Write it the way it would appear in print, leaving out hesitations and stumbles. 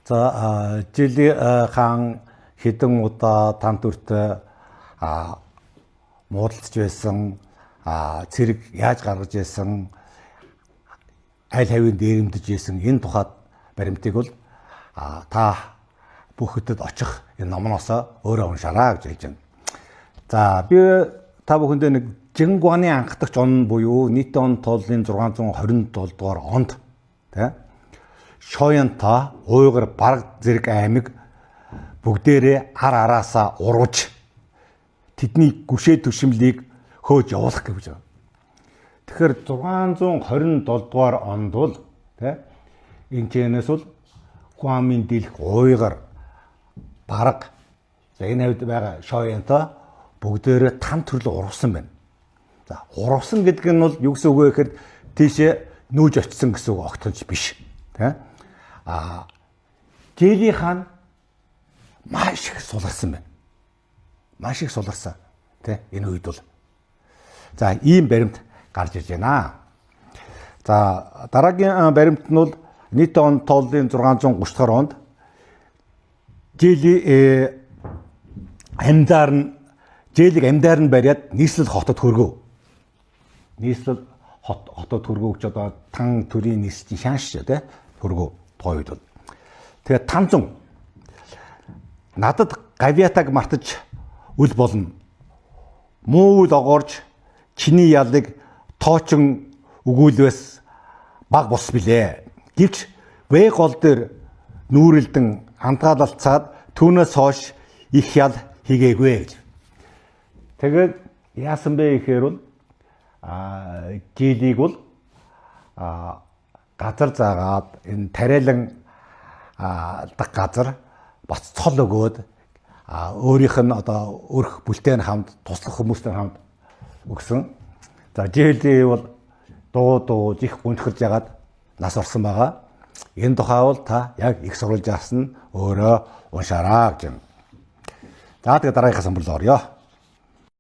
За жилийн хаан хэдэн удаа танд дүртэй муудалж байсан, цэрэг яаж гаргаж байсан, аль хавийн дээрэмдэж байсан энэ тухайд баримтыг бол та бүхэдэд очих энэ номноос өөрөө уншаарай гэж хэлж байна. За би та бүхэндээ нэг Жингуаны анхдагч он буюу нийтийн он тооллын 627 дугаар онд Шоянта Уйгар бараг зэрэг аймаг бүгдээрээ ар араасаа урууж тэдний гүшээ түшимлийг хөөж явуулах гэж байна. Тэгэхээр 627 дугаар онд бол энэ чэнэс бол Гуамын дэлх Уйгар бараг энэ хавьд байгаа Шоянта бүгдээрээ тан төрлө урвсан байна. За урвсан гэдэг нь бол юу гэсэн үг вэ гэхээр тийшээ нүүж очсон гэсэн үг огтхонч биш. Жили хаан маш их суларсан байна. Маш их суларсан. Энэ үед бол. За ийм баримт гарч ирж байна. За дараагийн баримт нь бол нийт он тооллын 630 дахь онд Жили Жэлиг амьдаар нь бариад нийслэл хотод хөргөв. Нийслэл хотод хөргөв гэж одоо тан төрийн нийслэлийн шаанш хөргөв тухай үед бол. Тэгээд Танзун надад гавьятаг мартаж үл болно. Муу үл огоорж чиний ялыг тоочин өгүүлвэс баг бус билээ. Гэвч вэ гол дээр нүүрэлдэн антгаалалцаад түүнээс хойш их ял хийгээгүй гэж. Тэгээд яасан бэ гэхээр бол Жилиг бол газар заагаад энэ тариалан даг газар бас цол өгөөд өөрийнх нь одоо өрх бүлтэйн хамт туслах хүмүүстэй хамт өгсөн. За Жили бол дууж их гүнтгэрж ягаад нас орсон байгаа. Энэ тухай бол та яг их сурвалж авсан өөрөө уншаарай гэж байна. За тэгээд дараагийнхаа самбарлаа орё.